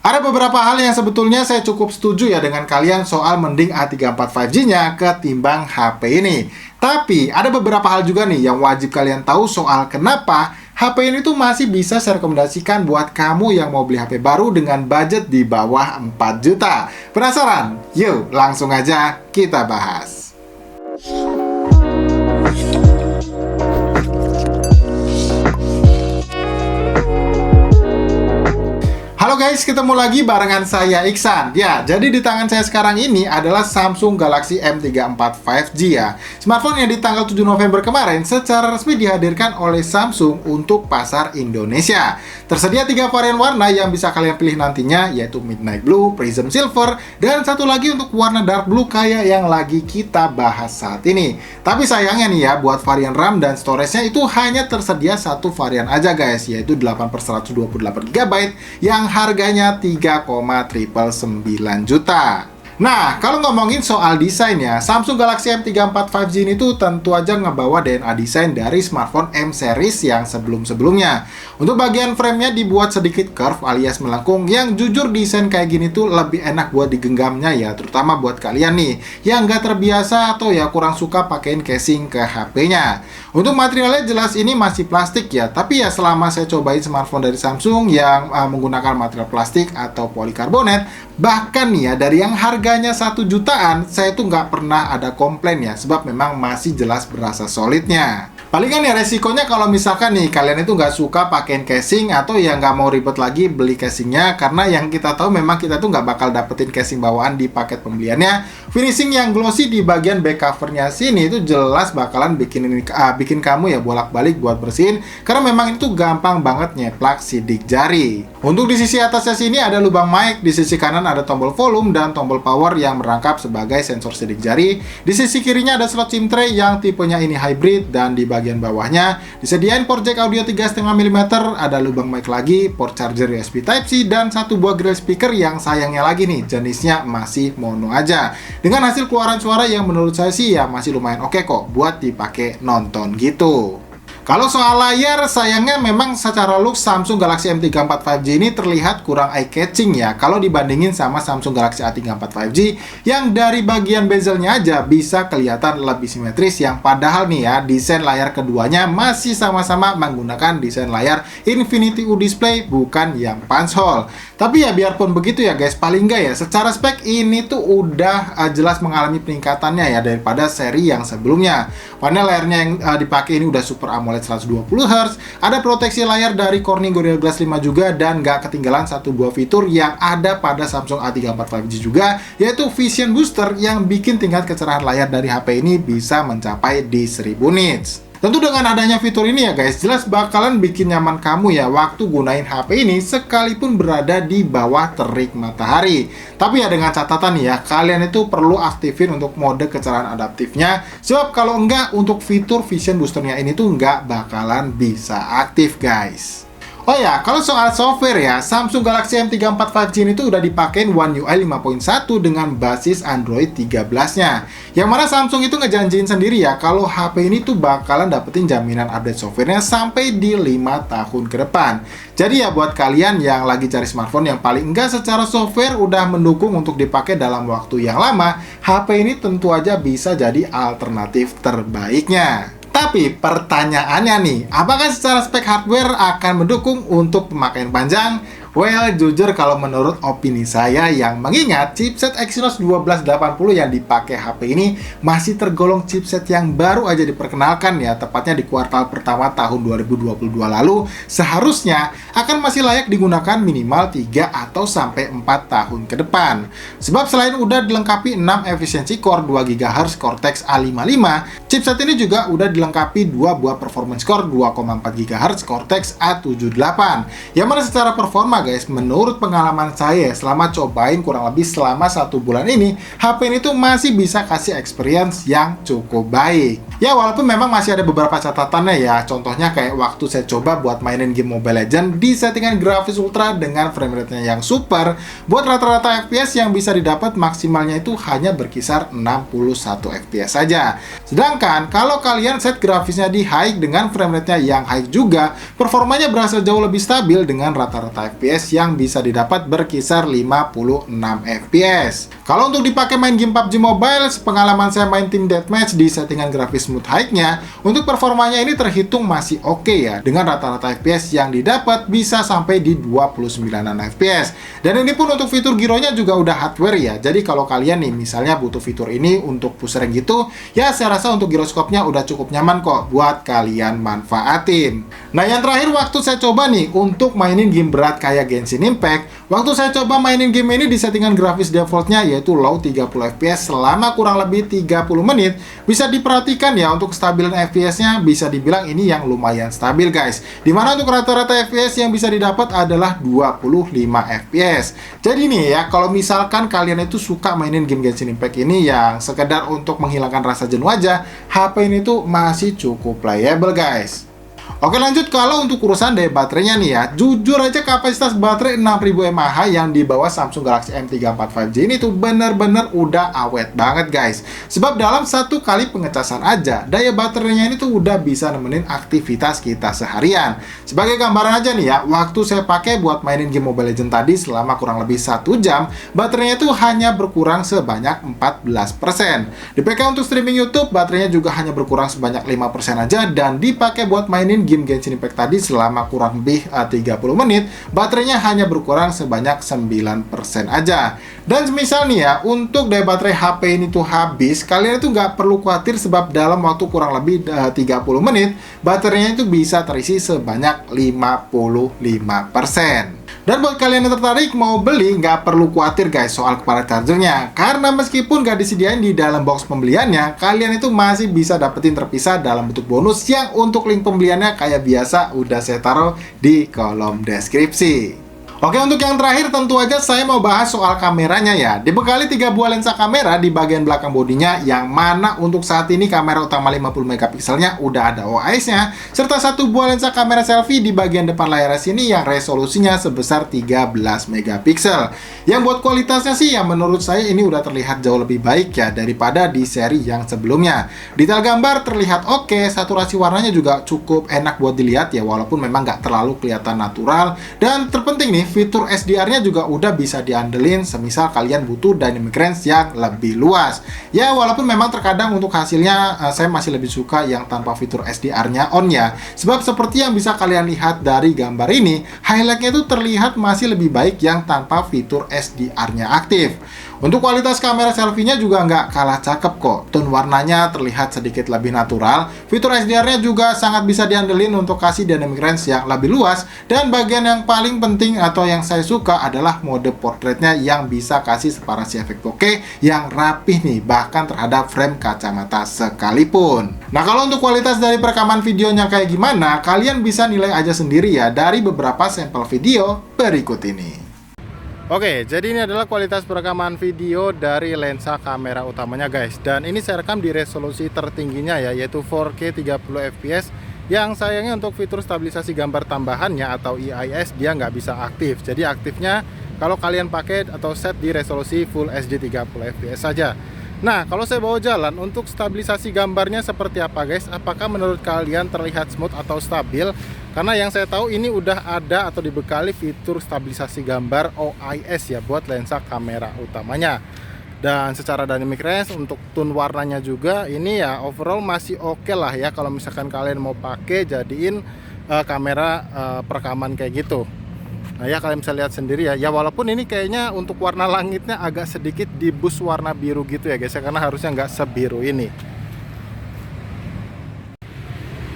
Ada beberapa hal yang sebetulnya saya cukup setuju ya dengan kalian soal mending A34 5G-nya ketimbang HP ini. Tapi ada beberapa hal juga nih yang wajib kalian tahu soal kenapa HP ini tuh masih bisa saya rekomendasikan buat kamu yang mau beli HP baru dengan budget di bawah 4 juta. Penasaran? Yuk langsung aja kita bahas. Halo guys, ketemu lagi barengan saya Iksan. Ya, jadi di tangan saya sekarang ini adalah Samsung Galaxy M34 5G ya. Smartphone yang di tanggal 7 November kemarin secara resmi dihadirkan oleh Samsung untuk pasar Indonesia. Tersedia 3 varian warna yang bisa kalian pilih nantinya, yaitu Midnight Blue, Prism Silver, dan satu lagi untuk warna Dark Blue kayak yang lagi kita bahas saat ini. Tapi sayangnya nih ya, buat varian RAM dan storage-nya itu hanya tersedia satu varian aja guys, yaitu 8/128GB yang harganya 3,999 juta. Nah, kalau ngomongin soal desainnya, Samsung Galaxy M34 5G ini tuh tentu aja ngebawa DNA desain dari smartphone M series yang sebelum-sebelumnya. Untuk bagian framenya dibuat sedikit curve alias melengkung, yang jujur desain kayak gini tuh lebih enak buat digenggamnya ya, terutama buat kalian nih yang nggak terbiasa atau ya kurang suka pakein casing ke HP-nya. Untuk materialnya jelas ini masih plastik ya, tapi ya selama saya cobain smartphone dari Samsung yang menggunakan material plastik atau polikarbonat, bahkan nih ya dari yang harganya 1 jutaan, saya tuh nggak pernah ada komplain ya, sebab memang masih jelas berasa solidnya. Palingan ya resikonya kalau misalkan nih kalian itu nggak suka pakein casing atau ya nggak mau ribet lagi beli casingnya, karena yang kita tahu memang kita tuh nggak bakal dapetin casing bawaan di paket pembeliannya. Finishing yang glossy di bagian back covernya sini itu jelas bakalan bikin kamu ya bolak-balik buat bersihin, karena memang itu gampang banget nyeplak sidik jari. Untuk di sisi atasnya sini ada lubang mic, di sisi kanan ada tombol volume dan tombol power yang merangkap sebagai sensor sidik jari. Di sisi kirinya ada slot SIM tray yang tipenya ini hybrid, dan di bagian bawahnya disediain port jack audio 3,5 mm, ada lubang mic lagi, port charger USB Type-C, dan satu buah grill speaker yang sayangnya lagi nih jenisnya masih mono aja. Dengan hasil keluaran suara yang menurut saya sih ya masih lumayan oke kok buat dipakai nonton gitu. Kalau soal layar, sayangnya memang secara look Samsung Galaxy M34 5G ini terlihat kurang eye-catching ya kalau dibandingin sama Samsung Galaxy A34 5G yang dari bagian bezelnya aja bisa kelihatan lebih simetris, yang padahal nih ya desain layar keduanya masih sama-sama menggunakan desain layar Infinity U Display, bukan yang punch hole. Tapi ya biarpun begitu ya guys, paling nggak ya secara spek ini tuh udah jelas mengalami peningkatannya ya daripada seri yang sebelumnya. Panel layarnya yang dipakai ini udah Super AMOLED 120Hz, ada proteksi layar dari Corning Gorilla Glass 5 juga, dan nggak ketinggalan satu buah fitur yang ada pada Samsung A34 5G juga, yaitu Vision Booster yang bikin tingkat kecerahan layar dari HP ini bisa mencapai di 1000 nits. Tentu dengan adanya fitur ini ya guys, jelas bakalan bikin nyaman kamu ya waktu gunain HP ini sekalipun berada di bawah terik matahari. Tapi ya dengan catatan nih ya, kalian itu perlu aktifin untuk mode kecerahan adaptifnya, sebab kalau enggak untuk fitur Vision Boosternya ini tuh nggak bakalan bisa aktif guys. Oh ya, kalau soal software ya, Samsung Galaxy M34 5G ini tuh udah dipakein One UI 5.1 dengan basis Android 13-nya. Yang mana Samsung itu ngejanjiin sendiri ya kalau HP ini tuh bakalan dapetin jaminan update softwarenya sampai di 5 tahun ke depan. Jadi ya buat kalian yang lagi cari smartphone yang paling enggak secara software udah mendukung untuk dipakai dalam waktu yang lama, HP ini tentu aja bisa jadi alternatif terbaiknya. Tapi pertanyaannya nih, apakah secara spek hardware akan mendukung untuk pemakaian panjang? Well, jujur kalau menurut opini saya yang mengingat chipset Exynos 1280 yang dipakai HP ini masih tergolong chipset yang baru aja diperkenalkan ya, tepatnya di kuartal pertama tahun 2022 lalu, seharusnya akan masih layak digunakan minimal 3 atau sampai 4 tahun ke depan. Sebab selain udah dilengkapi 6 efisiensi core 2 GHz Cortex A55, chipset ini juga udah dilengkapi 2 buah performance core 2,4 GHz Cortex A78, yang mana secara performa guys, menurut pengalaman saya selama cobain kurang lebih selama 1 bulan ini, HP ini tuh masih bisa kasih experience yang cukup baik. Ya walaupun memang masih ada beberapa catatannya ya, contohnya kayak waktu saya coba buat mainin game Mobile Legends di settingan grafis ultra dengan frame rate-nya yang super, buat rata-rata FPS yang bisa didapat maksimalnya itu hanya berkisar 61 FPS saja. Sedangkan kalau kalian set grafisnya di high dengan frame rate-nya yang high juga, performanya berasa jauh lebih stabil dengan rata-rata FPS FPS yang bisa didapat berkisar 56 FPS. Kalau untuk dipakai main game PUBG Mobile, pengalaman saya main Team Deathmatch di settingan grafis smooth high-nya, untuk performanya ini terhitung masih oke ya, dengan rata-rata FPS yang didapat bisa sampai di 29an FPS. Dan ini pun untuk fitur gironya juga udah hardware ya, jadi kalau kalian nih misalnya butuh fitur ini untuk push rank gitu, ya saya rasa untuk giroskopnya udah cukup nyaman kok buat kalian manfaatin. Nah yang terakhir, waktu saya coba nih untuk mainin game berat kayak Genshin Impact, waktu saya coba mainin game ini di settingan grafis defaultnya yaitu low 30 FPS selama kurang lebih 30 menit, bisa diperhatikan ya untuk kestabilan FPS-nya bisa dibilang ini yang lumayan stabil guys. Dimana untuk rata-rata FPS yang bisa didapat adalah 25 FPS. Jadi nih ya, kalau misalkan kalian itu suka mainin game Genshin Impact ini yang sekedar untuk menghilangkan rasa jenuh aja, HP ini tuh masih cukup playable guys. Oke lanjut, kalau untuk urusan daya baterainya nih ya, jujur aja kapasitas baterai 6000 mAh yang di bawah Samsung Galaxy M34 5G ini tuh bener-bener udah awet banget guys. Sebab dalam satu kali pengecasan aja, daya baterainya ini tuh udah bisa nemenin aktivitas kita seharian. Sebagai gambaran aja nih ya, waktu saya pakai buat mainin game Mobile Legends tadi selama kurang lebih 1 jam, baterainya tuh hanya berkurang sebanyak 14%. Dipakai untuk streaming YouTube, baterainya juga hanya berkurang sebanyak 5% aja, dan dipakai buat mainin game Genshin Impact tadi selama kurang lebih 30 menit, baterainya hanya berkurang sebanyak 9% aja. Dan misal nih ya, untuk daya baterai HP ini tuh habis, kalian itu nggak perlu khawatir sebab dalam waktu kurang lebih 30 menit, baterainya itu bisa terisi sebanyak 55%. Dan buat kalian yang tertarik mau beli, nggak perlu khawatir guys soal kepala chargernya, karena meskipun nggak disediain di dalam box pembeliannya, kalian itu masih bisa dapetin terpisah dalam bentuk bonus yang untuk link pembeliannya kayak biasa udah saya taruh di kolom deskripsi. Oke, untuk yang terakhir tentu aja saya mau bahas soal kameranya ya. Dibekali 3 buah lensa kamera di bagian belakang bodinya, yang mana untuk saat ini kamera utama 50 megapikselnya udah ada OIS-nya, serta 1 buah lensa kamera selfie di bagian depan layar sini yang resolusinya sebesar 13 megapiksel. Yang buat kualitasnya sih yang menurut saya ini udah terlihat jauh lebih baik ya daripada di seri yang sebelumnya. Detail gambar terlihat oke, saturasi warnanya juga cukup enak buat dilihat ya, walaupun memang nggak terlalu kelihatan natural. Dan terpenting nih, fitur SDR-nya juga udah bisa diandelin semisal kalian butuh dynamic range yang lebih luas. Ya walaupun memang terkadang untuk hasilnya saya masih lebih suka yang tanpa fitur SDR-nya on ya. Sebab seperti yang bisa kalian lihat dari gambar ini, highlight-nya itu terlihat masih lebih baik yang tanpa fitur SDR-nya aktif. Untuk kualitas kamera selfie-nya juga nggak kalah cakep kok. Tone warnanya terlihat sedikit lebih natural. Fitur SDR-nya juga sangat bisa diandelin untuk kasih dynamic range yang lebih luas. Dan bagian yang paling penting atau yang saya suka adalah mode portraitnya yang bisa kasih separasi efek bokeh yang rapih nih, bahkan terhadap frame kacamata sekalipun. Nah kalau untuk kualitas dari perekaman videonya kayak gimana, kalian bisa nilai aja sendiri ya dari beberapa sampel video berikut ini. Oke, jadi ini adalah kualitas perekaman video dari lensa kamera utamanya guys. Dan ini saya rekam di resolusi tertingginya ya, yaitu 4K 30 fps. Yang sayangnya untuk fitur stabilisasi gambar tambahannya atau EIS dia nggak bisa aktif. Jadi aktifnya kalau kalian pakai atau set di resolusi Full HD 30 fps saja. Nah, kalau saya bawa jalan untuk stabilisasi gambarnya seperti apa guys? Apakah menurut kalian terlihat smooth atau stabil? Karena yang saya tahu ini udah ada atau dibekali fitur stabilisasi gambar OIS ya buat lensa kamera utamanya. Dan secara dynamic range untuk tone warnanya juga ini ya overall masih oke lah ya kalau misalkan kalian mau pakai jadiin kamera perekaman kayak gitu. Nah ya kalian bisa lihat sendiri ya. Ya walaupun ini kayaknya untuk warna langitnya agak sedikit di boost warna biru gitu ya guys ya, karena harusnya nggak sebiru ini.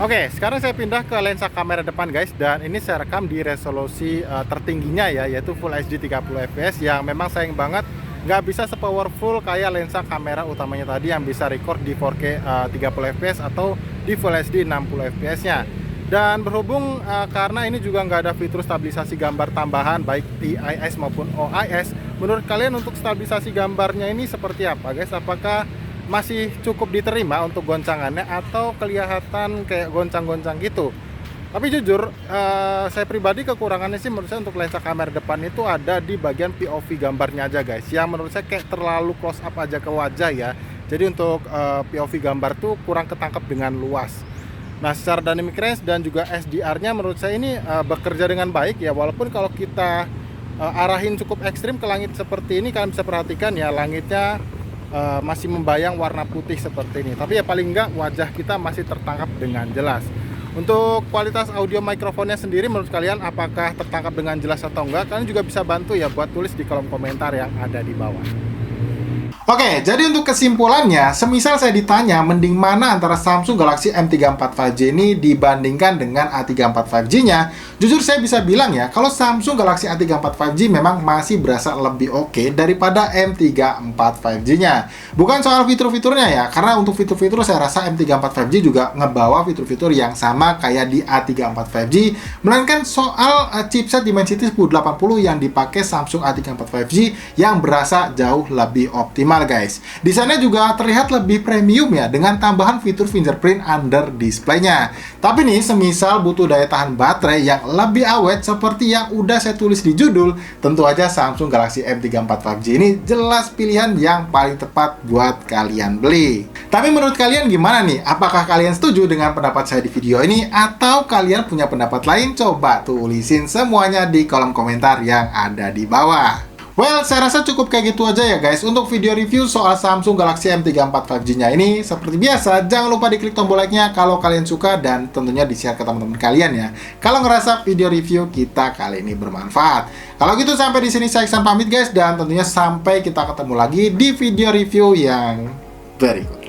Oke, sekarang saya pindah ke lensa kamera depan guys, dan ini saya rekam di resolusi tertingginya ya, yaitu Full HD 30 fps yang memang sayang banget nggak bisa sepowerful kayak lensa kamera utamanya tadi yang bisa record di 4K 30 fps atau di Full HD 60 fps nya. Dan berhubung karena ini juga nggak ada fitur stabilisasi gambar tambahan baik EIS maupun OIS, menurut kalian untuk stabilisasi gambarnya ini seperti apa guys? Apakah masih cukup diterima untuk goncangannya atau kelihatan kayak goncang-goncang gitu? Tapi jujur, saya pribadi kekurangannya sih menurut saya untuk lensa kamera depan itu ada di bagian POV gambarnya aja guys, yang menurut saya kayak terlalu close up aja ke wajah ya. Jadi untuk POV gambar tuh kurang ketangkep dengan luas. Nah, secara dynamic range dan juga SDR-nya menurut saya ini bekerja dengan baik ya, walaupun kalau kita arahin cukup ekstrim ke langit seperti ini, kalian bisa perhatikan ya langitnya masih membayang warna putih seperti ini. Tapi ya paling enggak wajah kita masih tertangkap dengan jelas. Untuk kualitas audio mikrofonnya sendiri menurut kalian apakah tertangkap dengan jelas atau enggak? Kalian juga bisa bantu ya buat tulis di kolom komentar yang ada di bawah. Oke, jadi untuk kesimpulannya, semisal saya ditanya mending mana antara Samsung Galaxy M34 5G ini dibandingkan dengan A34 5G-nya, jujur saya bisa bilang ya, kalau Samsung Galaxy A34 5G memang masih berasa lebih oke daripada M34 5G-nya. Bukan soal fitur-fiturnya ya, karena untuk fitur-fitur saya rasa M34 5G juga ngebawa fitur-fitur yang sama kayak di A34 5G, melainkan soal chipset Dimensity 1080 yang dipakai Samsung A34 5G yang berasa jauh lebih optimal, guys. Di sana juga terlihat lebih premium ya dengan tambahan fitur fingerprint under display-nya. Tapi nih, semisal butuh daya tahan baterai yang lebih awet seperti yang udah saya tulis di judul, tentu aja Samsung Galaxy M34 5G ini jelas pilihan yang paling tepat buat kalian beli. Tapi menurut kalian gimana nih? Apakah kalian setuju dengan pendapat saya di video ini atau kalian punya pendapat lain? Coba tulisin semuanya di kolom komentar yang ada di bawah. Well, saya rasa cukup kayak gitu aja ya guys untuk video review soal Samsung Galaxy M34 5G-nya ini. Seperti biasa, jangan lupa diklik tombol like-nya kalau kalian suka dan tentunya di-share ke teman-teman kalian ya. Kalau ngerasa video review kita kali ini bermanfaat. Kalau gitu sampai di sini saya Iksan pamit guys, dan tentunya sampai kita ketemu lagi di video review yang berikut.